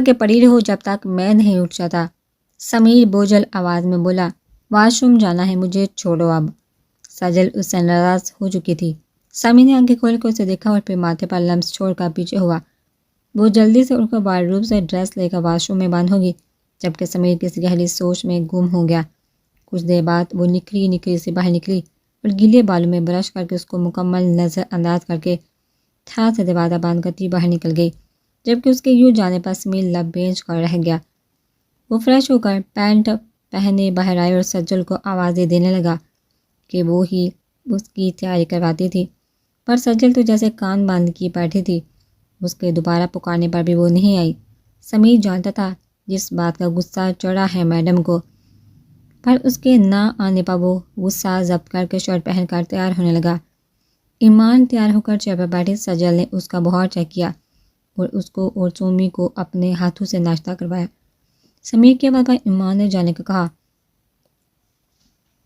کے پڑی رہو جب تک میں نہیں اٹھ جاتا۔ سمیر بوجھل آواز میں بولا، واش روم جانا ہے، مجھے چھوڑو اب۔ سجل اس سے ناراض ہو چکی تھی۔ سمیر نے آنکھیں کھول کر اسے دیکھا اور پھر ماتھے پر لمس چھوڑ کر پیچھے ہوا۔ وہ جلدی سے اٹھ کر وارڈروب سے ڈریس لے کر واش روم میں بند ہوگی، جبکہ سمیر کسی گہری سوچ میں گم ہو گیا۔ کچھ دیر بعد وہ نکری سے باہر نکلی اور گیلے بالوں میں برش کر کے اس کو مکمل نظر انداز کر کے تھا سے دروازہ بند کرتی باہر نکل گئی، جبکہ اس کے یوں جانے پر سمیر لب بینچ کر رہ گیا۔ وہ فریش ہو کر پینٹ پہنے باہر آئے اور سجل کو آوازیں دینے لگا کہ وہ ہی اس کی تیاری کرواتی تھی، پر سجل تو جیسے کان باندھ کی بیٹھی تھی۔ اس کے دوبارہ پکارنے پر بھی وہ نہیں آئی۔ سمیر جانتا تھا جس بات کا غصہ چڑھا ہے میڈم کو، پر اس کے نہ آنے پر وہ غصہ ضبط کر کے شرٹ پہن کر تیار ہونے لگا۔ ایمان تیار ہو کر چیئر پر بیٹھی سجل نے اس کا بہار چیک کیا اور اس کو اور سومی کو اپنے ہاتھوں سے ناشتہ کروایا۔ سمیر کے بعد ایمان نے جانے کو کہا،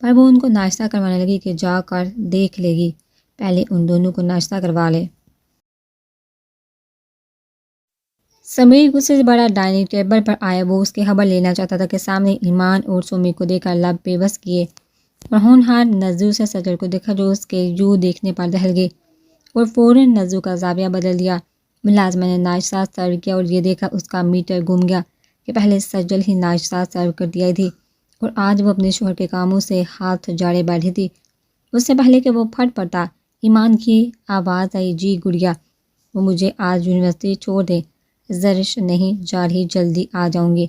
پر وہ ان کو ناشتہ کروانے لگی کہ جا کر دیکھ لے گی، پہلے ان دونوں کو ناشتہ کروا لے۔ سمیر غصے سے بڑا ڈائننگ ٹیبل پر آیا۔ وہ اس کی خبر لینا چاہتا تھا کہ سامنے ایمان اور سومی کو دیکھ کر لب بے بس کیے اور ہونہار نظروں سے سجل کو دیکھا جو اس کے یوں دیکھنے پر دہل گئی اور فوراً نظروں کا زاویہ بدل دیا۔ ملازمہ نے ناشتہ سرو کیا اور یہ دیکھا اس کا میٹر گم گیا کہ پہلے سجل ہی ناشتہ سرو کرتی آئی تھی اور آج وہ اپنے شوہر کے کاموں سے ہاتھ جاڑے بیٹھی تھی۔ اس سے پہلے کہ وہ پھٹ پڑتا، ایمان کی آواز آئی، جی گڑیا، وہ مجھے آج یونیورسٹی چھوڑ دے، زرش نہیں جا رہی، جلدی آ جاؤں گی۔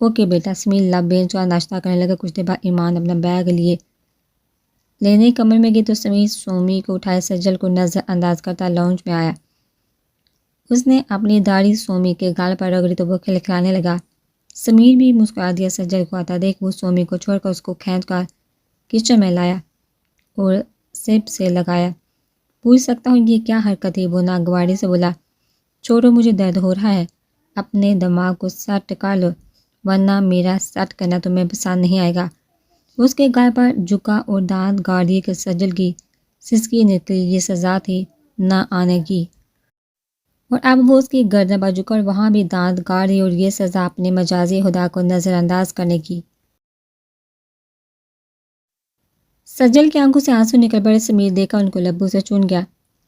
اوکے بیٹا۔ سمیر لب بینچ کا ناشتہ کرنے لگا۔ کچھ دیر بعد ایمان اپنا بیگ لینے کمرے میں گئی تو سمیر سومی کو اٹھائے سجل کو نظر انداز کرتا لاؤنج میں آیا۔ اس نے اپنی داڑھی سومی کے گال پر رگڑی تو وہ کھلکھلانے لگا۔ سمیر بھی مسکرا دیا۔ سجل کو آتا دیکھ وہ سومی کو چھوڑ کر اس کو کھینچ کر کچن میں لایا اور سپ سے لگایا۔ پوچھ سکتا ہوں یہ کیا حرکت تھی؟ وہ ناگواری سے بولا۔ چھوڑو، مجھے درد ہو رہا ہے، اپنے دماغ کو سیٹ کر لو، ورنہ میرا سیٹ کرنا تمہیں پسند نہیں آئے گا۔ اس کے گال پر جھکا اور دانت گاڑ دیے کہ سجل کی سسکی نکلی۔ یہ سزا تھی نہ آنے کی، اور اب وہ اس کی گردن پر جھکا اور وہاں بھی دانت گاڑ رہی، اور یہ سزا اپنے مجازی خدا کو نظر انداز کرنے کی۔ سجل کی آنکھوں سے آنسو نکل پڑے۔ سمیر دیکھا ان کو لبوں سے چون گیا۔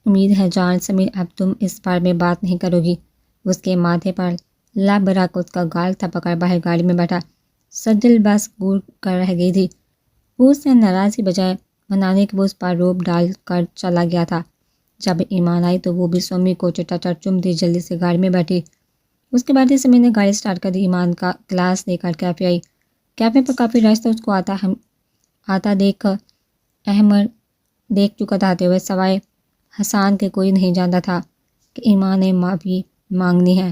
امید ہے جان سمیر اب تم اس بارے میں بات نہیں کرو گی۔ اس کے ماتھے پر لب رکھ اس کا گال تھپک کر باہر گاڑی میں بیٹھا۔ سجل بس گور کر رہ گئی تھی۔ وہ اس سے ناراضی بجائے منانے کہ وہ اس پر روب ڈال کر چلا گیا تھا۔ جب ایمان آئی تو وہ بھی سومی کو چٹاچٹ چومتی جلدی سے گاڑی میں بیٹھی۔ اس کے بعد سمیر نے گاڑی سٹارٹ کر دی۔ ایمان کا گلاس لے کر کیفے آئی۔ کیفے پر کافی رش تھا۔ اس کو آتا دیکھ احمد دیکھ چکا تھا آتے ہوئے، سوائے حسان کے کوئی نہیں جانتا تھا کہ ایمان نے معافی مانگنی ہے۔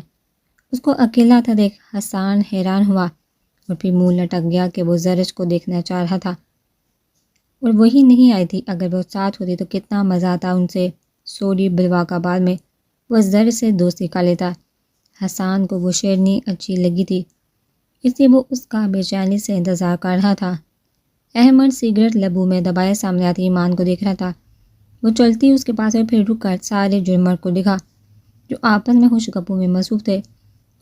اس کو اکیلا تھا دیکھ حسان حیران ہوا اور پھر منہ لٹک گیا کہ وہ زرش کو دیکھنا چاہ رہا تھا اور وہی نہیں آئی تھی۔ اگر وہ ساتھ ہوتی تو کتنا مزہ آتا ان سے سوری بلوا کا بعد میں وہ زرش سے دوستی کر لیتا۔ حسان کو وہ شیرنی اچھی لگی تھی، اس لیے وہ اس کا بے چینی سے انتظار کر رہا تھا۔ احمد سگریٹ لبوں میں دبائے سامنے آتی ایمان کو دیکھ رہا تھا۔ وہ چلتی اس کے پاس اور پھر رک کر سارے جرمر کو دیکھا جو آپس میں خوش گپوں میں مصروف تھے۔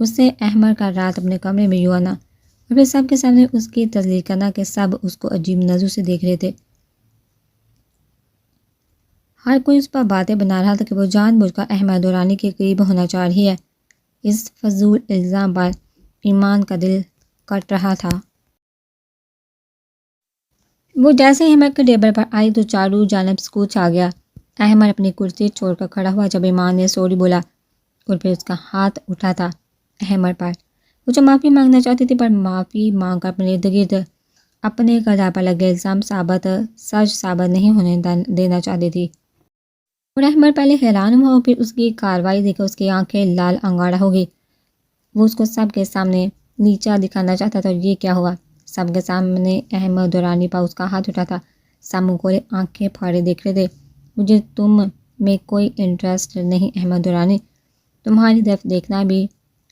اس سے احمد کا رات اپنے کمرے میں یوں آنا اور پھر سب کے سامنے اس کی تذلیل کرنا کہ سب اس کو عجیب نظروں سے دیکھ رہے تھے۔ ہر کوئی اس پر باتیں بنا رہا تھا کہ وہ جان بوجھ کر احمد دورانی کے قریب ہونا چاہ رہی ہے۔ اس فضول الزام پر ایمان کا دل کٹ رہا تھا۔ وہ جیسے احمد کے ٹیبل پر آئی تو چاروں جانب سکوت چھا گیا۔ احمد اپنی کرسی چھوڑ کر کھڑا ہوا جب ایمان نے سوری بولا اور پھر اس کا ہاتھ اٹھا تھا احمد پر۔ وہ جو معافی مانگنا چاہتی تھی، پر معافی مانگ کر اپنے ارد گرد اپنے کردار پر لگے الزام سچ ثابت نہیں ہونے دینا چاہتی تھی۔ اور احمد پہلے حیران ہوا اور پھر اس کی کارروائی دیکھ کر اس کی آنکھیں لال انگارا ہو گئی۔ وہ اس کو سب کے سامنے نیچا دکھانا چاہتا تھا اور یہ کیا ہوا؟ سب کے سامنے احمد دورانی پر اس کا ہاتھ اٹھا تھا۔ سب منہ کھولے آنکھیں پھاڑے دیکھ رہے تھے۔ مجھے تم میں کوئی انٹرسٹ نہیں احمد دورانی، تمہاری طرف دیکھنا بھی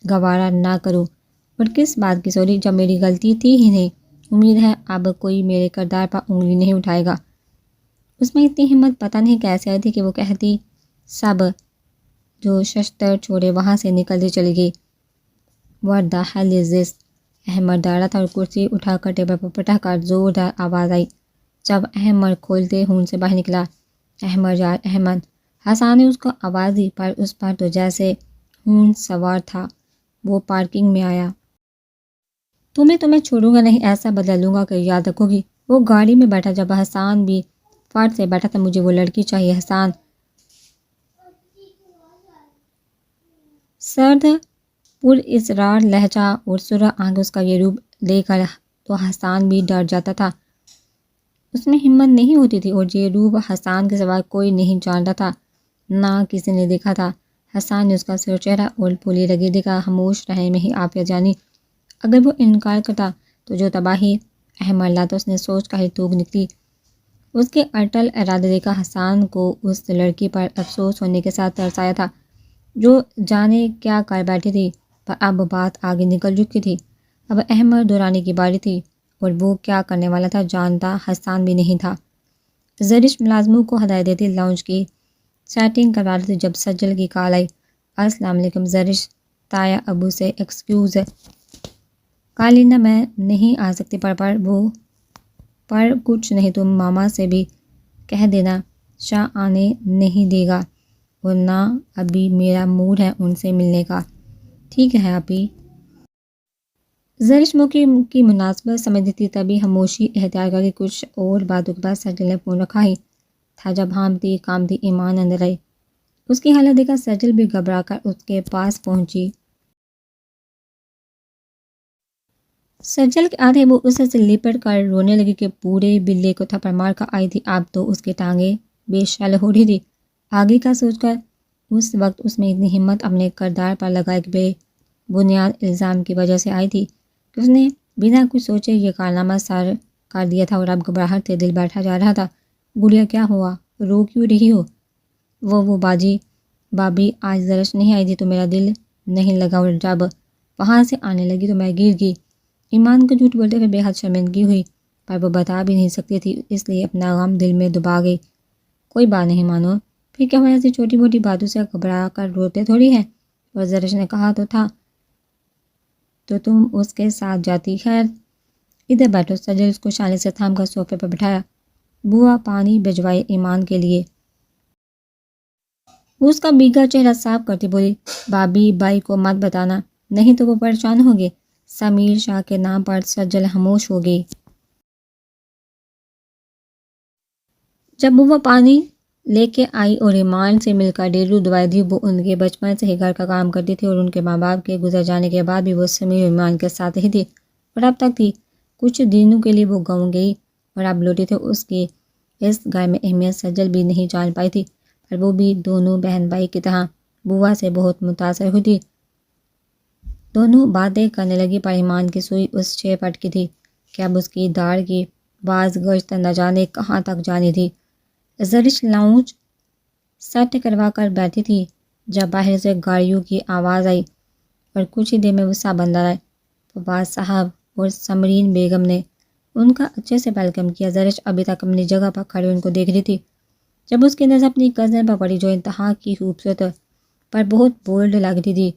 گوارا نہ کروں۔ اور کس بات کی سوری، جب میری غلطی تھی ہی نہیں۔ امید ہے اب کوئی میرے کردار پر انگلی نہیں اٹھائے گا۔ اس میں اتنی ہمت پتہ نہیں کیسے آئی تھی کہ وہ کہتی سب جو ششتر چھوڑے وہاں سے نکلتی چلی گئی۔ ورداح لذیذ۔ احمد ڈالا تھا اور کرسی اٹھا کر ٹیبل پر پٹک کر زوردار آواز آئی۔ جب احمد کھولتے ہون سے باہر نکلا، احمد یار احمد، حسان نے اس کو آواز دی، پر اس پر تو جیسے ہون سوار تھا۔ وہ پارکنگ میں آیا۔ تمہیں چھوڑوں گا نہیں، ایسا بدلہ لوں گا کہ یاد رکھو گی۔ وہ گاڑی میں بیٹھا جب حسان بھی فرد سے بیٹھا تھا۔ مجھے وہ لڑکی چاہیے حسان۔ سرد پر اصرار لہجہ اور سرخ آنکھ اس کا یہ روپ لے کر تو حسان بھی ڈر جاتا تھا۔ اس میں ہمت نہیں ہوتی تھی، اور یہ روپ حسان کے سوا کوئی نہیں جانتا تھا، نہ کسی نے دیکھا تھا۔ حسان نے اس کا سر چہرہ اور پھولی لگی دیکھا۔ خاموش رہے میں ہی عافیت جانی۔ اگر وہ انکار کرتا تو جو تباہی احمد لاتا، اس نے سوچ کا ہی توق نکلی۔ اس کے اٹل ارادے دیکھا حسان کو اس لڑکی پر افسوس ہونے کے ساتھ ترس آیا تھا، جو جانے کیا کر بیٹھی تھی، پر اب بات آگے نکل چکی تھی۔ اب احمد دہرانے کی باری تھی، اور وہ کیا کرنے والا تھا جانتا حسان بھی نہیں تھا۔ زرش ملازموں کو ہدایت دیتی لاؤنج کی سیٹنگ کروا رہی تھی جب سجل کی کال آئی۔ السلام علیکم زرش، تایا ابو سے ایکسکیوز کالینا میں نہیں آ سکتی، پر کچھ نہیں تو ماما سے بھی کہہ دینا شاہ آنے نہیں دے گا، اور نہ ابھی میرا موڈ ہے ان سے ملنے کا۔ ٹھیک ہے اپی۔ زرش موقع کی مناسبت سمجھتی تھی، تبھی خاموشی اختیار کر کے کچھ اور باتوں کے بعد سجل نے فون رکھا ہی تھا جب ہامتی کامتی ایمان اندر آئی۔ اس کی حالت دیکھا سجل بھی گھبرا کر اس کے پاس پہنچی۔ سجل کے آدھے وہ اسے سے لپٹ کر رونے لگی کہ پورے بلے کو تھپڑ مار کر آئی تھی، اب تو اس کی ٹانگیں بے شل ہو رہی تھی۔ آگے کا سوچ کر اس وقت اس میں اتنی ہمت اپنے کردار پر لگائے کہ بے بنیاد الزام کی وجہ سے آئی تھی کہ اس نے بنا کچھ سوچے یہ کارنامہ سر کر دیا تھا، اور اب گھبراہٹ سے دل بیٹھا جا رہا تھا۔ گڑیا کیا ہوا، رو کیوں رہی ہو؟ وہ بابی آج زرش نہیں آئی تھی تو میرا دل نہیں لگا، اور جب وہاں سے آنے لگی تو میں گر گئی۔ ایمان کو جھوٹ بولتے ہوئے بے حد شرمندگی ہوئی، پر وہ بتا بھی نہیں سکتی تھی، اس لیے اپنا غم دل میں دبا گئی۔ کوئی بات نہیں مانو، پھر کیا ہوا، ایسی چھوٹی موٹی باتوں سے گھبرا کر روتے تھوڑی ہیں۔ اور زرش نے کہا تو تھا تو تم اس کے ساتھ جاتی۔ خیر ادھر بیٹھو۔ سجل اس کو شانے سے تھام کر صوفے پر بٹھایا۔ بوا پانی بھجوائے ایمان کے لیے۔ وہ اس کا بھیگا چہرہ صاف کرتی بولی، بابی بائی کو مت بتانا، نہیں تو وہ پریشان ہوگے۔ سمیر شاہ کے نام پر سجل خاموش ہو گئی۔ جب وہ پانی لے کے آئی اور ایمان سے مل کر ڈیرو دوائی دی، وہ ان کے بچپن سے ہی گھر کا کام کرتی تھی، اور ان کے ماں باپ کے گزر جانے کے بعد بھی وہ سمیر اور ایمان کے ساتھ ہی تھی، اور اب تک تھی۔ کچھ دنوں کے لیے وہ گاؤں گئی اور اب لوٹی تھی۔ اس کی اس گھر میں اہمیت سجل بھی نہیں جان پائی تھی، پر وہ بھی دونوں بہن بھائی کی طرح بوا سے بہت متاثر ہوئی تھی۔ دونوں باتیں کرنے لگی، پر ایمان کی سوئی اس شے پر اٹکی تھی کہ اب اس کی داڑھ کی باز گشت نہ جانے کہاں تک جانی تھی۔ زرش لاؤنج سیٹ کروا کر بیٹھی تھی جب باہر سے گاڑیوں کی آواز آئی، اور کچھ ہی دیر میں وہ سب اندر آئے۔ فواد صاحب اور سمرین بیگم نے ان کا اچھے سے ویلکم کیا۔ زرش ابھی تک اپنی جگہ پر کھڑی ان کو دیکھ رہی تھی، جب اس کی نظر اپنی کزن پر پڑی، جو انتہا کی خوبصورت پر بہت بولڈ لگ رہی تھی۔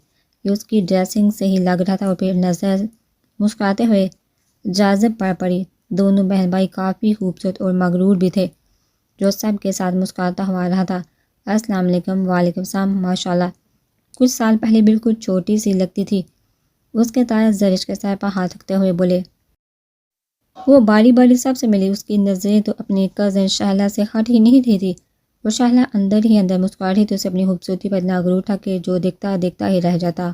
یہ اس کی ڈریسنگ سے ہی لگ رہا تھا، اور پھر نظر مسکراتے ہوئے جاذب پر پڑی۔ دونوں بہن بھائی کافی خوبصورت اور مغرور بھی تھے، جو سب کے ساتھ مسکراتا ہوا آ رہا تھا۔ السلام علیکم۔ وعلیکم السلام۔ ماشاءاللہ کچھ سال پہلے بالکل چھوٹی سی لگتی تھی۔ اس کے تایا زرش کے سر پر ہاتھ رکھتے ہوئے بولے۔ وہ باری باری سب سے ملی، اس کی نظریں تو اپنی کزن شہلا سے ہٹ ہی نہیں رہی تھی، اور شہلا اندر ہی اندر مسکرا رہی تھی۔ اسے اپنی خوبصورتی پر اتنا غرور تھا کہ جو دیکھتا دیکھتا ہی رہ جاتا۔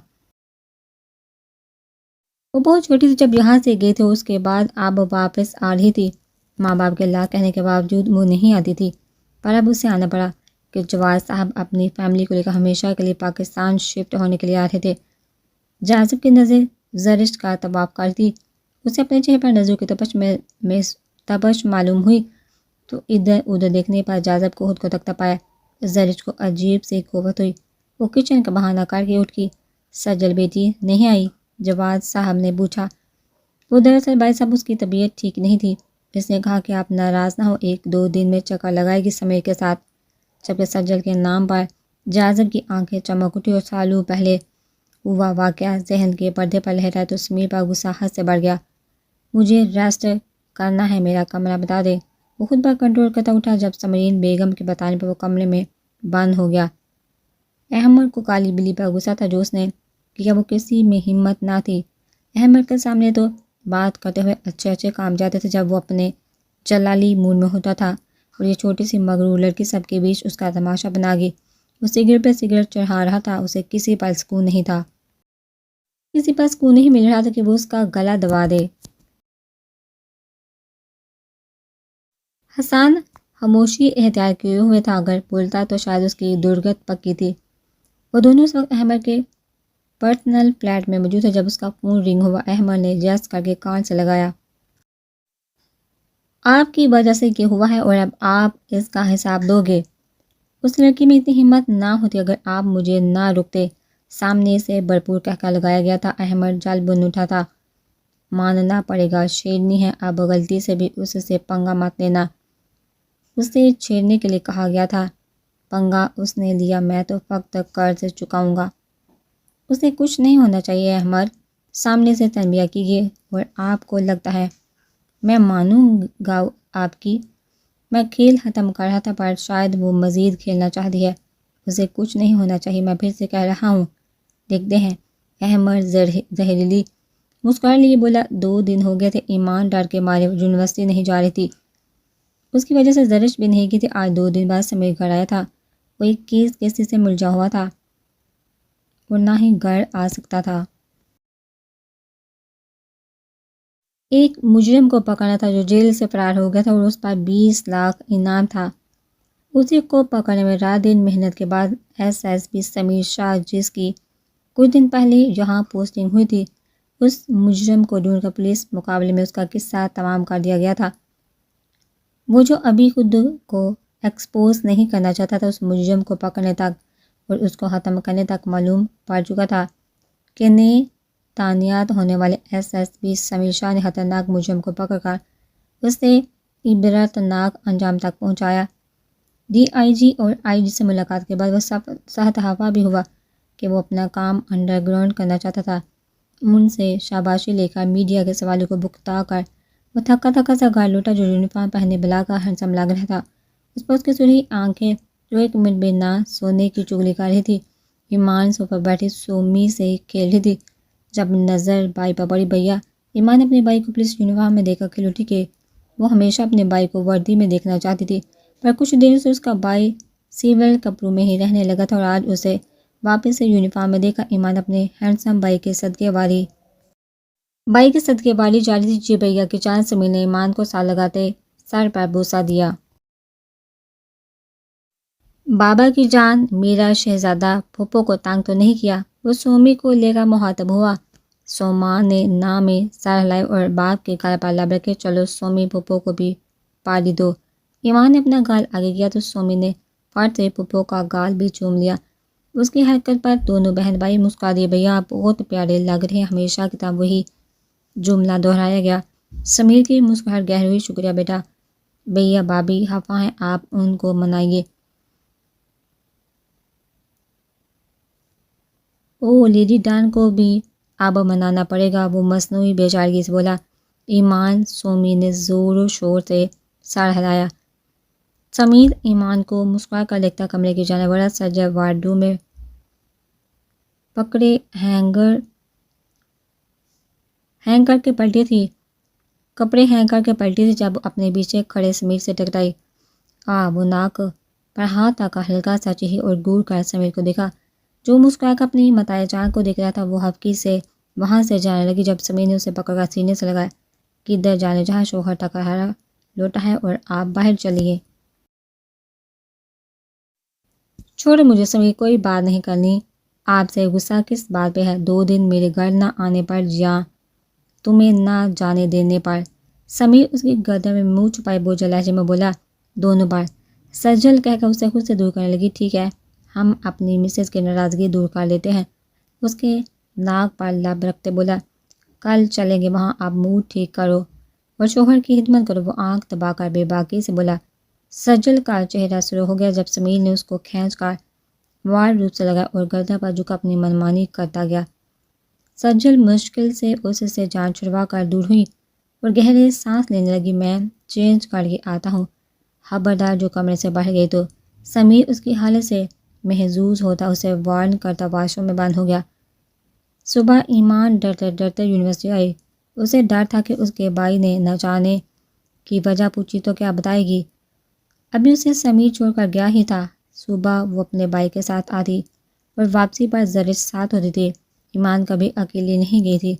وہ بہت چھوٹی تھی جب یہاں سے گئی تھی، اس کے بعد اب واپس آ رہی تھی۔ ماں باپ کے لا کہنے کے باوجود وہ نہیں آتی تھی، پر اب اسے آنا پڑا کہ جواز صاحب اپنی فیملی کو لے کر ہمیشہ کے لیے پاکستان شفٹ ہونے کے لیے آ رہے تھے۔ جاذب کی نظر زرش کا طواف کرتی، اسے اپنے چہرے پر نظروں کی تپش معلوم ہوئی، تو ادھر ادھر دیکھنے پر جاذب کو خود کو تکتا پایا۔ زرش کو عجیب سی قوت ہوئی، وہ کچن کا بہانہ کر کے اٹھ کی۔ سجل بیٹی نہیں آئی؟ جواز صاحب نے پوچھا۔ وہ دراصل بھائی صاحب اس کی طبیعت ٹھیک نہیں تھی، اس نے کہا کہ آپ ناراض نہ ہو، 1-2 دن میں چکر لگائے گی سمیر کے ساتھ۔ جبکہ سجل کے نام پر جاذب کی آنکھیں چمک اٹھی، اور سالوں پہلے ہوا واقعہ ذہن کے پردے پر لہرایا تو سمیر پر غصہ حد سے بڑھ گیا۔ مجھے ریسٹ کرنا ہے، میرا کمرہ بتا دے۔ وہ خود پر کنٹرول کرتا اٹھا جب سمرین بیگم کے بتانے پر وہ کمرے میں بند ہو گیا۔ احمد کو کالی بلی پر غصہ تھا جو اس نے کیا وہ کسی میں ہمت نہ تھی۔ احمد کے سامنے تو بات کرتے ہوئے اچھے اچھے کام جاتے تھے جب وہ اپنے جلالی موڈ میں ہوتا تھا، اور یہ چھوٹی سی مغرور لڑکی سب کے بیچ اس کا تماشا بنا گئی۔ وہ سگریٹ پہ سگریٹ چڑھا رہا تھا، اسے کسی پر سکون نہیں تھا، کسی پر سکون نہیں مل رہا تھا کہ وہ اس کا گلا دبا دے۔ حسن خاموشی اختیار کیے ہوئے تھا، اگر بولتا تو شاید اس کی درگت پکی تھی۔ وہ دونوں اس وقت احمد کے پرسنل فلیٹ میں موجود تھے جب اس کا فون رنگ ہوا۔ احمد نے یس کر کے کان سے لگایا۔ آپ کی وجہ سے یہ ہوا ہے اور اب آپ اس کا حساب دو گے۔ اس لڑکی میں اتنی ہمت نہ ہوتی اگر آپ مجھے نہ روکتے۔ سامنے سے بھرپور کہکا لگایا گیا تھا۔ احمد جل بن اٹھا تھا۔ ماننا پڑے گا شیرنی ہے، اب غلطی سے بھی اس سے پنگا مت لینا۔ اسے چھیڑنے کے لیے کہا گیا تھا، پنگا اس نے لیا، میں تو فقط قرض چکاؤں گا۔ اسے کچھ نہیں ہونا چاہیے احمد، سامنے سے تنبیہ کی گئی، اور آپ کو لگتا ہے میں مانوں گا آپ کی؟ میں کھیل ختم کر رہا تھا پر شاید وہ مزید کھیلنا چاہتی ہے۔ اسے کچھ نہیں ہونا چاہیے، میں پھر سے کہہ رہا ہوں، دیکھتے ہیں۔ احمد زہریلی مسکرانے لیے بولا، 2 دن ہو گئے تھے، ایمان ڈر کے مارے یونیورسٹی نہیں جا رہی تھی، اس کی وجہ سے زرش بھی نہیں کی تھی۔ آج 2 دن بعد سمیر گھر آیا تھا، وہ ایک کیس کیسی سے ملجھا ہوا تھا اور نہ ہی گھر آ سکتا تھا۔ ایک مجرم کو پکڑنا تھا جو جیل سے فرار ہو گیا تھا اور اس پر 20 لاکھ انعام تھا۔ اسی کو پکڑنے میں رات دن محنت کے بعد ایس ایس پی سمیر شاہ، جس کی کچھ دن پہلے یہاں پوسٹنگ ہوئی تھی، اس مجرم کو ڈھونڈ کر پولیس مقابلے میں اس کا قصہ تمام کر دیا گیا تھا۔ وہ جو ابھی خود کو ایکسپوز نہیں کرنا چاہتا تھا، اس مجرم کو پکڑنے تک اور اس کو ختم کرنے تک معلوم پڑ چکا تھا کہ نئے تعینات ہونے والے ایس ایس پی سمیر شاہ نے خطرناک مجرم کو پکڑ کر اسے عبرتناک انجام تک پہنچایا۔ ڈی آئی جی اور آئی جی سے ملاقات کے بعد وہ صحت ہوا بھی ہوا کہ وہ اپنا کام انڈر گراؤنڈ کرنا چاہتا تھا۔ ان سے شاباشی لے کر میڈیا کے سوالوں کو بکتا کر وہ تھکا تھکا سا گھر لوٹا جو یونیفارم پہنے بلا کر ہینڈسم لگ رہا تھا۔ اس پر اس کی سرخی آنکھیں جو 1 منٹ بھی نہ سونے کی چغلی کر رہی تھی، ایمان صوفہ بیٹھی سومی سے کھیل رہی تھی۔ جب نظر بائی پر پڑی، بھیا ایمان نے اپنے بھائی کو پولیس یونیفارم میں دیکھ کر کھل اٹھی کہ وہ ہمیشہ اپنے بھائی کو وردی میں دیکھنا چاہتی تھی، پر کچھ دیر سے اس کا بھائی سول کپڑوں میں ہی رہنے لگا تھا اور آج اسے واپس سے یونیفارم میں دیکھ کر ایمان اپنے ہینڈسم بھائی کے صدقے والی جا رہی تھی۔ جی بھیا کی چاند سمیر نے ایمان کو ساتھ لگاتے سر پر بوسہ دیا۔ بابا کی جان، میرا شہزادہ پھپھو کو تنگ تو نہیں کیا؟ وہ سومی کو لے کر مخاطب ہوا۔ سوما نے نہ میں سر ہلائے اور باپ کے گال پر لب رکھے، چلو سومی پھپھو کو بھی پالی دو۔ ایمان نے اپنا گال آگے کیا تو سومی نے فٹ سے پھپھو کا گال بھی چوم لیا۔ اس کی حرکت پر دونوں بہن بھائی مسکرا دیے۔ بھیا آپ بہت پیارے لگ رہے ہیں، ہمیشہ کی طرح وہی جملہ دہرایا گیا۔ سمیر کی مسکراہٹ گہری ہوئی، شکریہ بیٹا۔ بھیا بھابھی خفا ہیں، آپ ان کو منائیے۔ او لیڈی ڈان کو بھی اب منانا پڑے گا، وہ مصنوعی بے چارگی سے بولا۔ ایمان، سومی نے زور و شور سے سر ہلایا۔ سمیر ایمان کو مسکرا کر دیکھتا کمرے کی جانب بڑھا۔ سجا وارڈروب میں پکڑے ہینگ کر کے پلٹی تھی، کپڑے ہینگ کر کے پلٹی تھی جب اپنے پیچھے کھڑے سمیر سے ٹکرائی۔ وہ ناک پر ہاتھ رکھ کر ہلکا سا چیخی اور گور کر سمیر کو دیکھا جو مسکرا کر اپنی متاع جان کو دیکھ رہا تھا۔ وہ ہفکی سے وہاں سے جانے لگی جب سمیر نے اسے پکڑ کر سینے سے لگایا۔ کدھر جانے جہاں شوہر ٹکرا لوٹا ہے اور آپ باہر چلیے۔ چھوڑو مجھے سمیر، کوئی بات نہیں کرنی، آپ سے غصہ کس بات پہ ہے؟ 2 دن میرے گھر نہ آنے پر یا تمہیں نہ جانے دینے پر؟ سمیر اس کی گردن میں منہ چھپائے بوجھل لہجے میں بولا، دونوں بار۔ سجل کہہ کر اسے خود سے دور کرنے لگی۔ ٹھیک ہے، ہم اپنی مسز کی ناراضگی دور کر لیتے ہیں، اس کے ناک پر لب رکھتے بولا۔ کل چلیں گے وہاں، اب موڈ ٹھیک کرو اور شوہر کی خدمت کرو، وہ آنکھ دبا کر بے باکی سے بولا۔ سجل کا چہرہ سرخ ہو گیا جب سمیر نے اس کو کھینچ کر وارڈروب سے لگایا اور گردن پر جھک اپنی منمانی کرتا گیا۔ سجل مشکل سے اس سے جان چھڑوا کر دور ہوئی اور گہرے سانس لینے لگی۔ میں چینج کر کے آتا ہوں۔ خبردار جو کمرے سے باہر گئی تو سمیر اس کی حالت سے محظوظ ہوتا اسے وارن کرتا واش روم میں بند ہو گیا۔ صبح ایمان ڈرتے ڈرتے یونیورسٹی آئی۔ اسے ڈر تھا کہ اس کے بھائی نے نہ جانے کی وجہ پوچھی تو کیا بتائے گی۔ ابھی اسے سمیر چھوڑ کر گیا ہی تھا۔ صبح وہ اپنے بھائی کے ساتھ آتی اور واپسی پر زرش ساتھ ہوتی تھی۔ ایمان کبھی اکیلے نہیں گئی تھی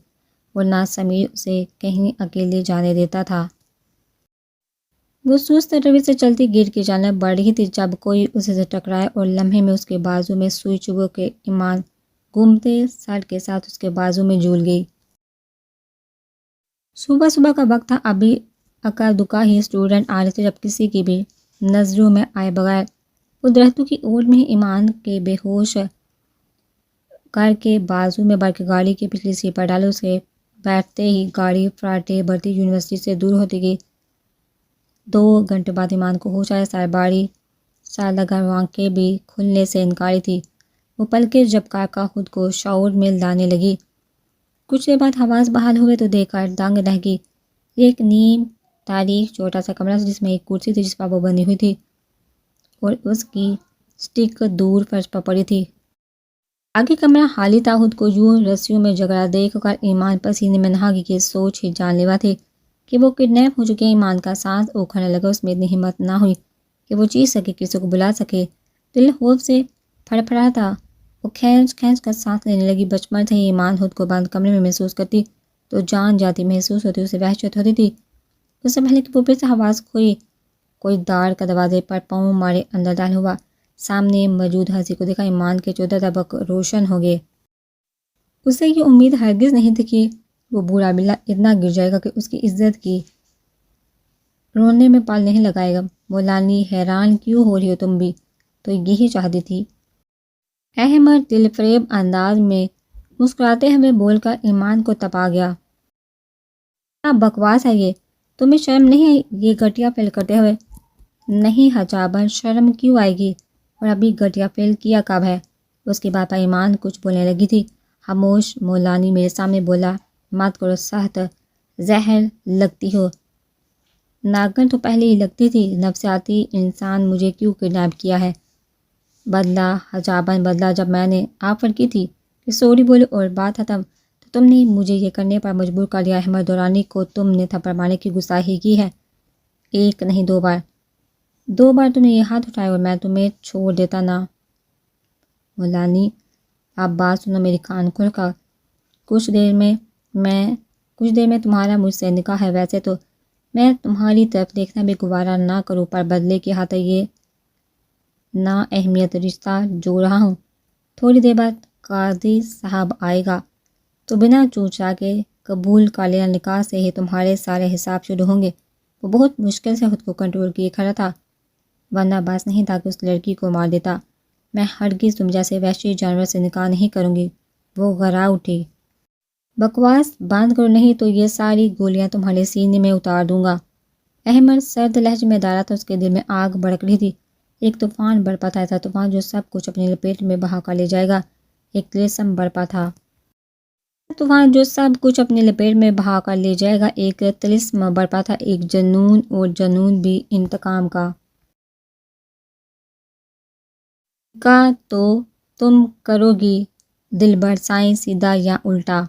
اور نہ سمیر اسے کہیں اکیلے جانے دیتا تھا۔ وہ سست روی سے چلتی گیٹ کی جانب بڑھ رہی تھی جب کوئی اسے سے ٹکرائے اور لمحے میں اس کے بازو میں سوئی چبھو کے ایمان گھومتے سر کے ساتھ اس کے بازو میں جھول گئی۔ صبح صبح کا وقت تھا۔ ابھی اکا دکا ہی اسٹوڈنٹ آ رہے تھے جب کسی کی بھی نظروں میں آئے بغیر وہ درختوں کی اوٹ میں ایمان کے بے ہوش کر کے بازو میں بڑھ کے گاڑی کی پچھلی سیٹ پر ڈالے۔ اس کے بیٹھتے ہی گاڑی فراٹے بڑھتی یونیورسٹی سے دور ہوتی گئی۔ 2 گھنٹے بعد ایمان کو ہوش آیا۔ سارے باڑی سالگا آنکھیں بھی کھلنے سے انکاری تھی۔ وہ پلکیں جھپکا کر خود کو شعور میں لانے لگی۔ کچھ دیر بعد حواس بحال ہوئے تو دیکھ کر دنگ رہ گئی۔ یہ ایک نیم تاریک چھوٹا سا کمرہ تھا جس میں ایک کرسی تھی جس پر وہ بندھی ہوئی تھی اور اس کی سٹک دور فرش پر پڑی تھی۔ آگے کمرہ خالی تھا۔ خود کو یوں رسیوں میں جگڑا دیکھ کر ایمان پسینے میں نہا گئی کہ سوچ ہی جان لیوا تھی کہ وہ کڈنیپ ہو چکے ہیں۔ ایمان کا سانس اکھڑنے لگا۔ اس میں اتنی ہمت نہ ہوئی کہ وہ چیخ سکے، کسی کو بلا سکے۔ دل خوف سے پھڑ پھڑا تھا۔ وہ کھینچ کھینچ کر سانس لینے لگی۔ بچپن سے ہی ایمان خود کو بند کمرے میں محسوس کرتی تو جان جاتی محسوس ہوتی، اسے وحشت ہوتی تھی۔ اس سے پہلے کہ وہ پھر سے حواس کھوئی، کوئی دار کا دروازے پر پاؤں مارے اندر داخل ہوا۔ سامنے موجود ہنسی کو دیکھا۔ ایمان کے چودہ طبق روشن ہو گئے۔ اسے یہ امید ہرگز نہیں تھی کہ وہ بوڑھا بلا اتنا گر جائے گا کہ اس کی عزت کی رونے میں پل نہیں لگائے گا۔ مولانی حیران کیوں ہو رہی ہو تم بھی تو یہی چاہتی تھی؟ احمد دل فریب انداز میں مسکراتے ہوئے بول کر ایمان کو تپا گیا۔ کیا بکواس ہے یہ؟ تمہیں شرم نہیں آئی یہ گھٹیا فیل کرتے ہوئے؟ نہیں حجابن، شرم کیوں آئے گی؟ اور ابھی گھٹیا فیل کیا کب ہے؟ اس کی بات پر ایمان کچھ بولنے لگی تھی۔ خاموش۔ مولانی میرے سامنے بولا مت کرو، سخت زہر لگتی ہو۔ ناگن تو پہلے ہی لگتی تھی۔ نفسیاتی انسان مجھے کیوں کڈنیپ کیا ہے؟ بدلا حجابن، بدلا جب میں نے آفر کی تھی کہ سوری بولو اور بات ختم تو تم نے مجھے یہ کرنے پر مجبور کر دیا۔ احمد دورانی کو تم نے تھپڑ مارنے کی گستاخی کی ہے، 1 نہیں 2 بار۔ 2 بار تم نے یہ ہاتھ اٹھایا اور میں تمہیں چھوڑ دیتا نا۔ مولانی اب بات سنو میری کان کھول کر۔ کچھ دیر میں تمہارا مجھ سے نکاح ہے۔ ویسے تو میں تمہاری طرف دیکھنا بھی گوارا نہ کروں پر بدلے کی خاطر یہ نا اہمیت رشتہ جو رہا ہوں۔ تھوڑی دیر بعد قاضی صاحب آئے گا تو بنا چوچا کے قبول کر لینا، نکاح سے ہی تمہارے سارے حساب شروع ہوں گے۔ وہ بہت مشکل سے خود کو کنٹرول کیے کھڑا تھا، ورنہ بس نہیں تھا کہ اس لڑکی کو مار دیتا۔ میں ہرگز تم جیسے وحشی جانور سے نکاح نہیں کروں گی۔ وہ غرا اٹھی۔ بکواس بند کرو نہیں تو یہ ساری گولیاں تمہارے سینے میں اتار دوں گا۔ احمد سرد لہجے میں ڈالا تھا۔ اس کے دل میں آگ بھڑک رہی تھی۔ ایک طوفان برپا تھا، ایسا طوفان جو سب کچھ اپنی لپیٹ میں بہا کر لے جائے گا۔ ایک طلسم برپا تھا، طوفان جو سب کچھ اپنی لپیٹ میں بہا کر لے جائے گا۔ ایک طلسم برپا تھا، ایک جنون، اور جنون بھی انتقام کا۔ نکاح تو تم کرو گی دلبر، سائیں سیدھا یا الٹا؟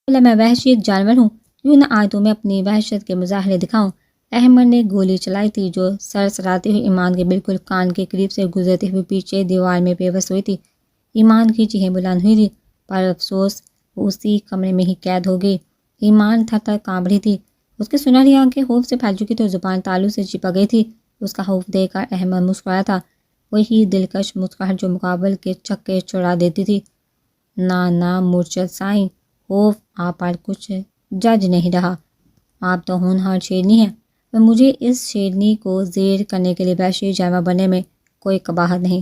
بولا میں وحشی جانور ہوں؟ یوں نہ آج تو میں اپنی وحشت کے مظاہرے دکھاؤں۔ احمد نے گولی چلائی تھی جو سرسراتی ہوئی ایمان کے بالکل کان کے قریب سے گزرتے ہوئے پیچھے دیوار میں پیوست ہوئی تھی۔ ایمان کی چیخیں بلند ہوئی تھی، پر افسوس وہ اسی کمرے میں ہی قید ہو گئی۔ ایمان تھر تھر کانپ رہی تھی۔ اس کی سنہری آنکھیں خوف سے پھیل چکی تھی اور زبان تالو سے چپک گئی تھی۔ اس کا خوف دیکھ کر احمد مسکرایا تھا، وہی دلکش مسکراہٹ جو مقابل کے چکے چھڑا دیتی تھی۔ نا مرشد سائیں، خوف آپ پر کچھ جج نہیں رہا۔ آپ تو ہونہار شیرنی ہیں اور مجھے اس شیرنی کو زیر کرنے کے لیے وحشی جانور بننے میں کوئی قباحت نہیں۔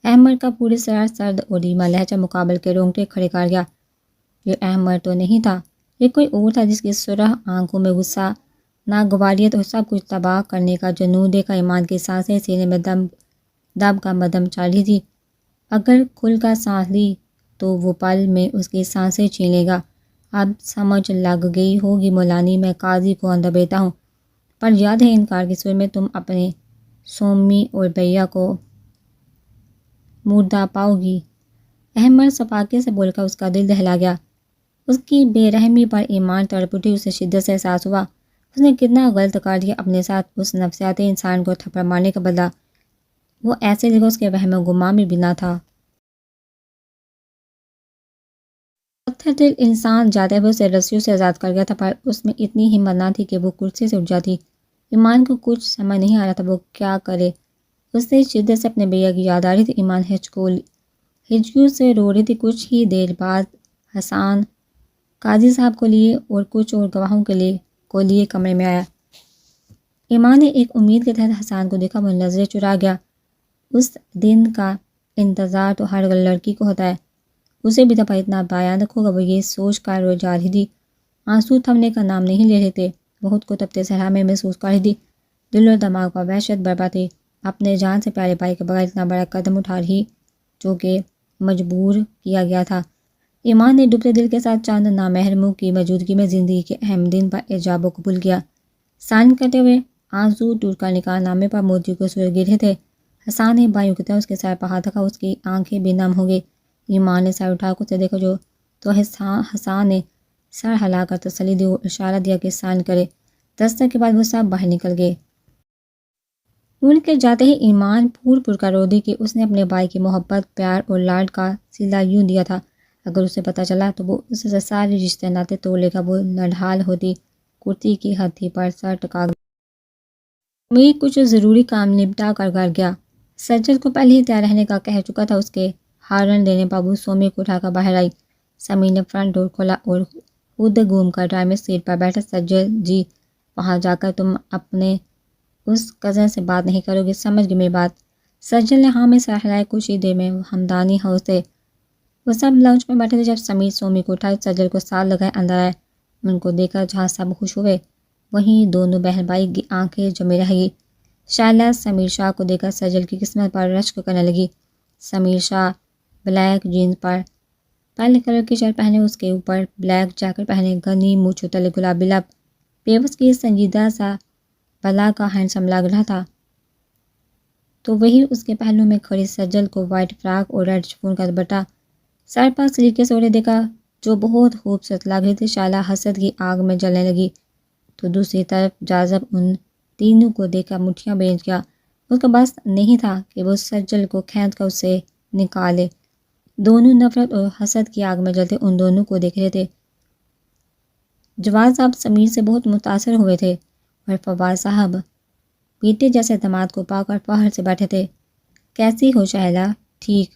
احمد کا پورے سرد اور دھیما لہجہ مقابل کے رونگٹے کھڑے کر گیا۔ یہ احمد تو نہیں تھا، یہ کوئی اور تھا جس کی سرخ آنکھوں میں غصہ، ناگواریت اور سب کچھ تباہ کرنے کا جنون دیکھا ایمان کی سانسیں سینے میں دب کا مدم چل رہی تھی۔ اگر کھل کر سانس لی تو وہ پل میں اس کی سانسیں چھین لے گا۔ اب سمجھ لگ گئی ہوگی مولانی، میں قاضی کو اندر بیتا ہوں، پر یاد ہے انکار کے سر میں تم اپنے سومی اور بھیا کو مردہ پاؤ گی۔ احمد صفاقے سے بول کر اس کا دل دہلا گیا۔ اس کی بے رحمی پر ایمان تڑپ اٹھی، اسے شدت سے احساس ہوا اس نے کتنا غلط کر دیا اپنے ساتھ۔ اس نفسیاتی انسان کو تھپڑ مارنے کا بدلہ وہ ایسے جگہ اس کے وہم و گمان میں بھی نہ تھا۔ پتھر دل انسان جاتے ہوئے اسے رسیوں سے آزاد کر گیا تھا، پر اس میں اتنی ہمت نہ تھی کہ وہ کرسی سے اٹھ جاتی۔ ایمان کو کچھ سمجھ نہیں آ رہا تھا وہ کیا کرے۔ اس سے شدت سے اپنے بھیا کی یاد آ رہی تھی۔ ایمان ہچکیوں سے رو رہی تھی۔ کچھ ہی دیر بعد حسان قاضی صاحب کو لیے اور کچھ اور گواہوں کو لیے کمرے میں آیا۔ ایمان نے ایک امید کے تحت حسان کو دیکھا، وہ نظریں چرا گیا۔ اس دن کا انتظار تو ہر لڑکی کو ہوتا ہے، اسے بھی دفعہ اتنا بھیانک ہوگا، وہ یہ سوچ کر رو جا رہی تھی۔ آنسو تھمنے کا نام نہیں لے رہے تھے، بہت کو تپتے صحرا میں محسوس کر رہی تھی۔ دل اور دماغ پر وحشت برپا تھی، اپنے جان سے پیارے بھائی کے بغیر اتنا بڑا قدم اٹھا رہی جو کہ مجبور کیا گیا تھا۔ ایمان نے ڈوبتے دل کے ساتھ چند نامحرموں کی موجودگی میں زندگی کے اہم دن پر ایجاب و قبول کیا۔ سائن کرتے ہوئے آنسو ٹوٹ کر نکاح نامے پر موتی کو سر گر رہے تھے۔ حسان نے بائیوں کی طرح اس کے سر پر ہاتھ رکھا، اس کی آنکھیں بھی نم ہو گئی۔ ایمان نے سر اٹھا کر اسے دیکھا تو حسان نے سر ہلا کر تسلی دی اور اشارہ دیا کہ سائن کرے۔ دستک کے بعد وہ سب باہر نکل گئے۔ ان کے جاتے ہی ایمان پھور کر رو دی کہ اس نے اپنے بھائی کی محبت، پیار اور لاڈ کا صلہ یوں دیا تھا، اگر اسے پتہ چلا تو وہ اس سے سارے رشتے ناطے توڑ لے گا۔ وہ نڈھال ہوتی کرتی کی ہتھی پر سر ٹکا گئی۔ سمیر کچھ ضروری کام نپٹا کر گھر گیا۔ سجل کو پہلے ہی تیار رہنے کا کہہ چکا تھا، اس کے ہارن دینے پر وہ سومی کو اٹھا کر باہر آئی۔ سمیر نے فرنٹ ڈور کھولا اور خود گھوم کر ڈرائیور سیٹ پر بیٹھا۔ سجل جی، وہاں جا کر تم اپنے اس کزن سے بات نہیں کرو گے، سمجھ گئی میری بات؟ سجل نے ہاں میں سر ہلایا۔ کچھ ہی دیر میں ہمدانی ہاؤس سے وہ سب لنچ میں بیٹھے تھے جب سمیر سومی کو اٹھائے سجل کو ساتھ لگائے اندر آئے۔ ان کو دیکھ کر جہاں سب خوش ہوئے وہیں دونوں بہن بھائی کی آنکھیں جمی رہ گئی۔ شائلہ سمیر شاہ کو دیکھ کر سجل کی قسمت پر رشک کرنے لگی۔ سمیر شاہ بلیک جینز پر کالے کلر کی شرٹ پہنے، اس کے اوپر بلیک جیکٹ پہنے، گھنی مونچھوں تلے گلابی لب، پیوس کی سنجیدہ سا بلا کا ہینڈسم لگ رہا تھا۔ تو وہی اس کے پہلو میں کھڑی سجل کو وائٹ فراک اور ریڈ شفون کا دوپٹہ سر پر سلیقے سے اوڑھے دیکھا جو بہت خوبصورت لگ رہی تھی۔ شائلہ حسد کی آگ میں جلنے لگی تو دوسری طرف جاذب ان تینوں کو دیکھ کر مٹھیاں بھیج گیا۔ اس کا بس نہیں تھا کہ وہ سجل کو کھینچ کر اس سے نکالے۔ دونوں نفرت اور حسد کی آگ میں جلتے ان دونوں کو دیکھ رہے تھے۔ جواد صاحب سمیر سے بہت متاثر ہوئے تھے اور فواد صاحب بیٹے جیسے داماد کو پا کر فخر سے بیٹھے تھے۔ کیسی ہو شائلہ؟ ٹھیک